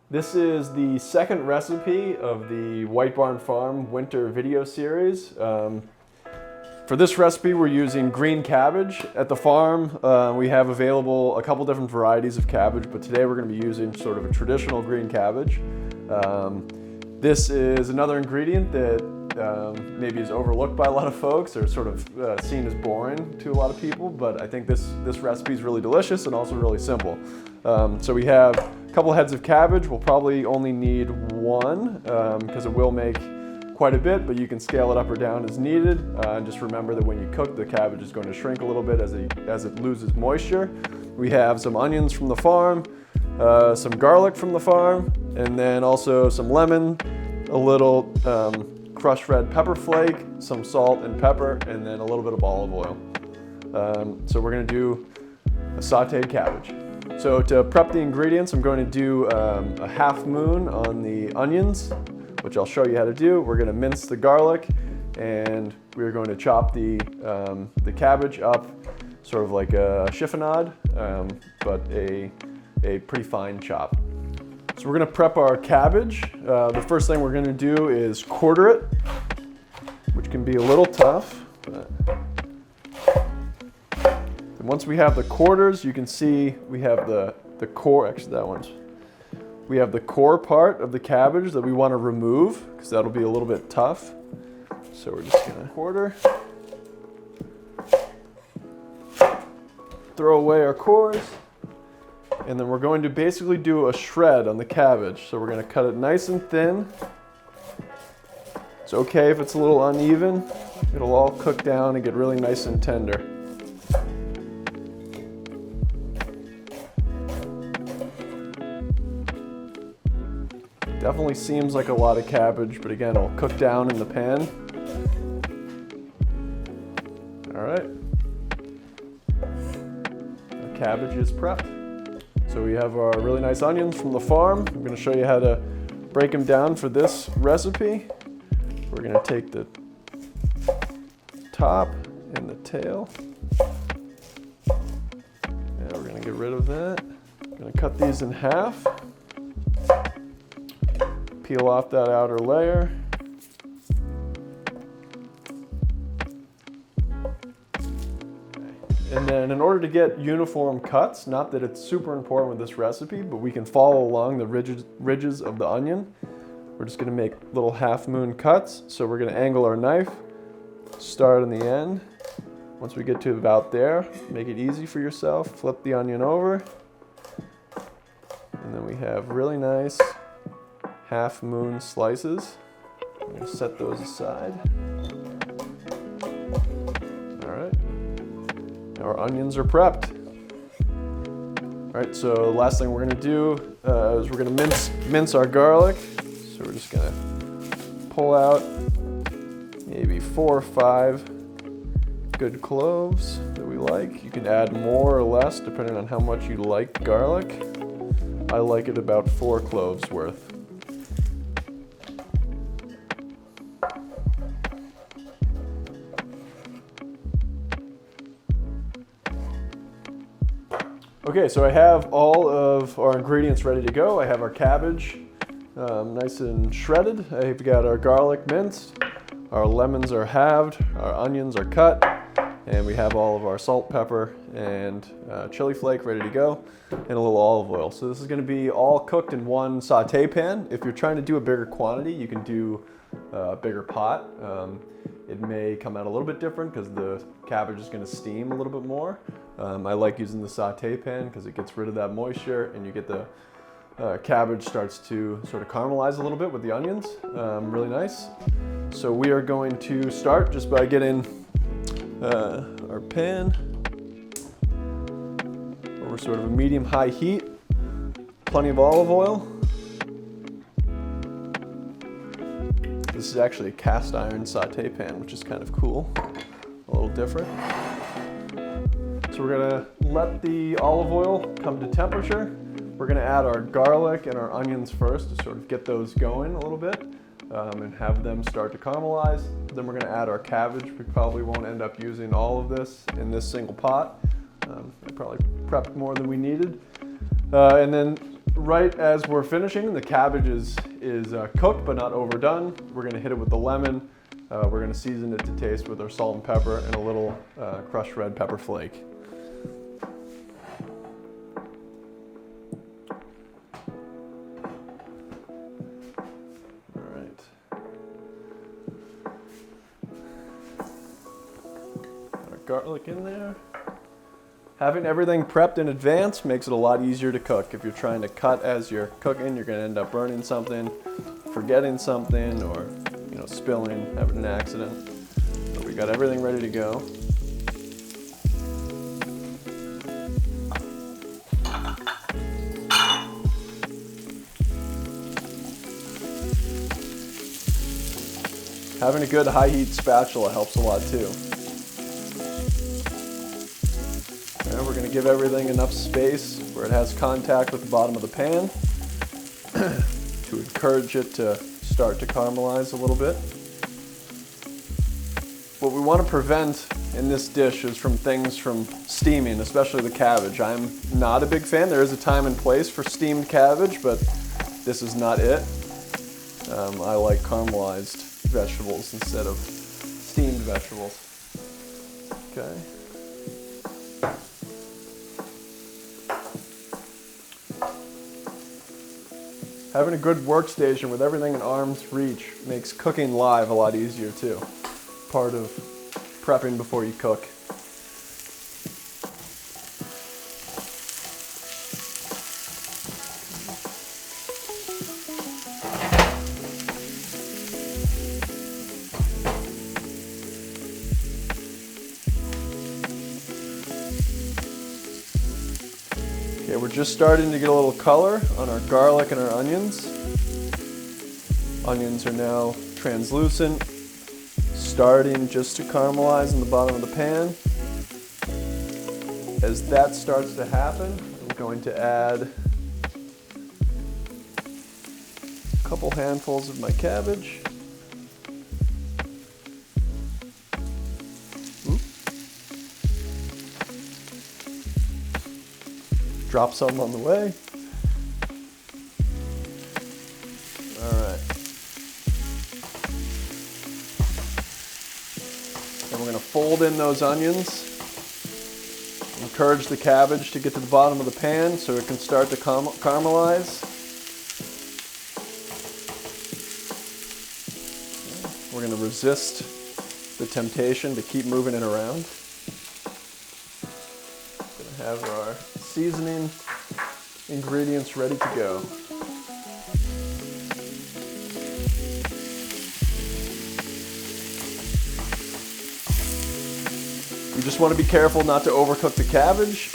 This is the second recipe of the White Barn Farm winter video series. For this recipe, we're using green cabbage. At the farm, we have available a couple different varieties of cabbage, but today we're going to be using sort of a traditional green cabbage. This is another ingredient that maybe is overlooked by a lot of folks or sort of seen as boring to a lot of people, but I think this recipe is really delicious and also really simple. So we have a couple heads of cabbage. We'll probably only need one because it will make quite a bit, but you can scale it up or down as needed. And just remember that when you cook, the cabbage is going to shrink a little bit as it loses moisture. We have some onions from the farm, some garlic from the farm, and then also some lemon, a little crushed red pepper flake, some salt and pepper, and then a little bit of olive oil. So we're going to do a sautéed cabbage. So to prep the ingredients, I'm going to do a half moon on the onions, which I'll show you how to do. We're going to mince the garlic, and we're going to chop the cabbage up sort of like a chiffonade, but a pretty fine chop. So we're going to prep our cabbage. The first thing we're going to do is quarter it, which can be a little tough. And once we have the quarters, you can see we have the core, actually that one's. We have the core part of the cabbage that we want to remove because that'll be a little bit tough. So we're just going to quarter. Throw away our cores. And then we're going to basically do a shred on the cabbage. So we're going to cut it nice and thin. It's okay if it's a little uneven. It'll all cook down and get really nice and tender. Definitely seems like a lot of cabbage, but again, it'll cook down in the pan. All right. Our cabbage is prepped. So we have our really nice onions from the farm. I'm going to show you how to break them down for this recipe. We're going to take the top and the tail. And we're going to get rid of that. I'm going to cut these in half. Peel off that outer layer. And then in order to get uniform cuts, not that it's super important with this recipe, but we can follow along the ridges of the onion. We're just going to make little half moon cuts. So we're going to angle our knife, start on the end. Once we get to about there, make it easy for yourself. Flip the onion over. And then we have really nice half moon slices. I'm going to set those aside. All right. Now our onions are prepped. All right, so last thing we're going to do is we're going to mince our garlic. So we're just going to pull out maybe 4 or 5 good cloves that we like. You can add more or less depending on how much you like garlic. I like it about 4 cloves worth. Okay, so I have all of our ingredients ready to go. I have our cabbage nice and shredded. I've got our garlic minced. Our lemons are halved. Our onions are cut. And we have all of our salt, pepper, and chili flake ready to go, and a little olive oil. So this is going to be all cooked in one saute pan. If you're trying to do a bigger quantity, you can do a bigger pot. It may come out a little bit different because the cabbage is going to steam a little bit more. I like using the saute pan because it gets rid of that moisture and you get the cabbage starts to sort of caramelize a little bit with the onions. Really nice. So we are going to start just by getting our pan over sort of a medium-high heat. Plenty of olive oil. This is actually a cast iron saute pan, which is kind of cool, a little different. So we're gonna let the olive oil come to temperature. We're gonna add our garlic and our onions first to sort of get those going a little bit and have them start to caramelize. Then we're gonna add our cabbage. We probably won't end up using all of this in this single pot. I probably prepped more than we needed. And then right as we're finishing, the cabbage is cooked but not overdone. We're gonna hit it with the lemon. We're gonna season it to taste with our salt and pepper and a little crushed red pepper flake. All right. Got our garlic in there. Having everything prepped in advance makes it a lot easier to cook. If you're trying to cut as you're cooking, you're gonna end up burning something, forgetting something, or spilling, having an accident. But we got everything ready to go. Having a good high heat spatula helps a lot too. And we're going to give everything enough space where it has contact with the bottom of the pan to encourage it to start to caramelize a little bit. What we want to prevent in this dish is from things from steaming, especially the cabbage. I'm not a big fan. There is a time and place for steamed cabbage, but this is not it. I like caramelized vegetables instead of steamed vegetables. Okay. Having a good workstation with everything in arm's reach makes cooking live a lot easier too. Part of prepping before you cook. Okay, we're just starting to get a little color on our garlic and our onions. Onions are now translucent, starting just to caramelize in the bottom of the pan. As that starts to happen, I'm going to add a couple handfuls of my cabbage. Drop some on the way. All right. And we're going to fold in those onions. Encourage the cabbage to get to the bottom of the pan so it can start to caramelize. We're going to resist the temptation to keep moving it around. Going to have our seasoning ingredients ready to go. You just want to be careful not to overcook the cabbage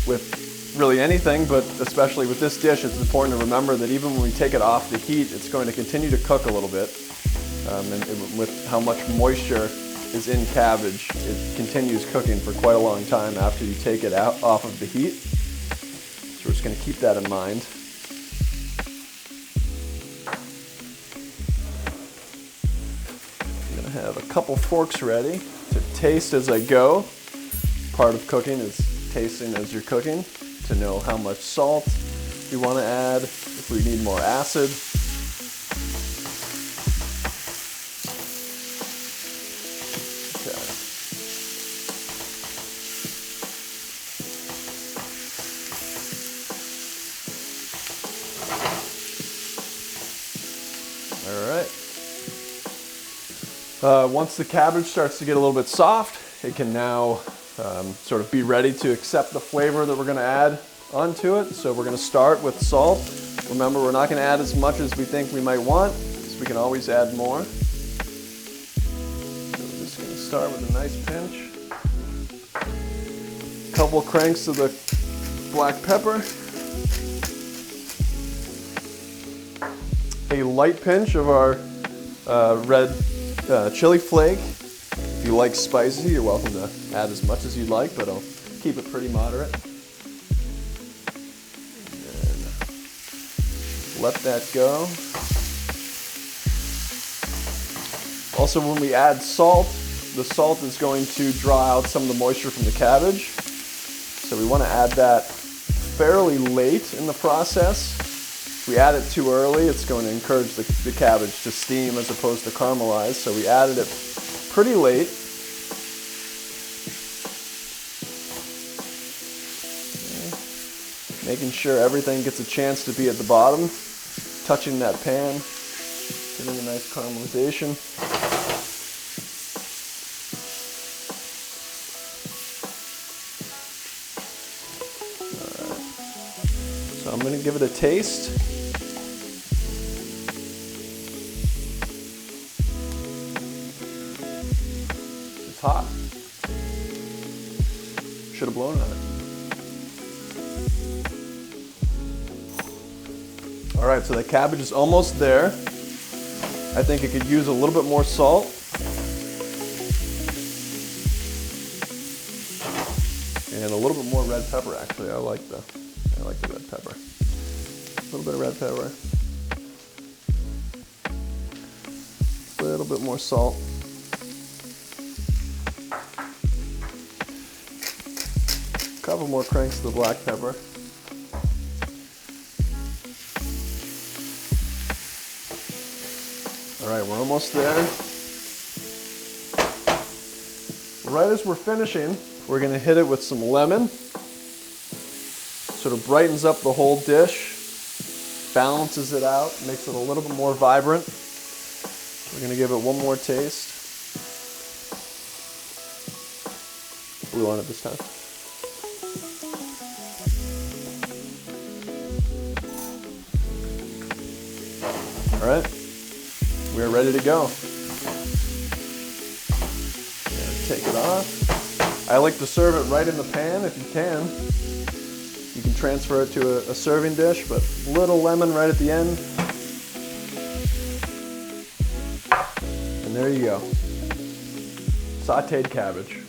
with really anything, but especially with this dish, it's important to remember that even when we take it off the heat, it's going to continue to cook a little bit. And with how much moisture is in cabbage, it continues cooking for quite a long time after you take it out off of the heat. So we're just going to keep that in mind. I'm going to have a couple forks ready to taste as I go. Part of cooking is tasting as you're cooking to know how much salt you want to add, if we need more acid. Once the cabbage starts to get a little bit soft, it can now sort of be ready to accept the flavor that we're going to add onto it. So we're going to start with salt. Remember, we're not going to add as much as we think we might want, because we can always add more. So we're just going to start with a nice pinch. A couple cranks of the black pepper. A light pinch of our red chili flake. If you like spicy, you're welcome to add as much as you'd like, but I'll keep it pretty moderate. And let that go. Also, when we add salt, the salt is going to draw out some of the moisture from the cabbage. So we want to add that fairly late in the process. If we add it too early, it's going to encourage the cabbage to steam as opposed to caramelize. So we added it pretty late. Making sure everything gets a chance to be at the bottom, touching that pan, getting a nice caramelization. Alright, so I'm going to give it a taste. It's hot. Should have blown on it. All right, so the cabbage is almost there. I think it could use a little bit more salt. And a little bit more red pepper, actually. I like the red pepper. A little bit of red pepper. A little bit more salt. A couple more cranks of the black pepper. All right, we're almost there. Right as we're finishing, we're gonna hit it with some lemon. Sort of brightens up the whole dish, balances it out, makes it a little bit more vibrant. We're gonna give it one more taste. Blue on it this time. All right. We're ready to go. Take it off. I like to serve it right in the pan if you can. You can transfer it to a serving dish, but a little lemon right at the end. And there you go. Sautéed cabbage.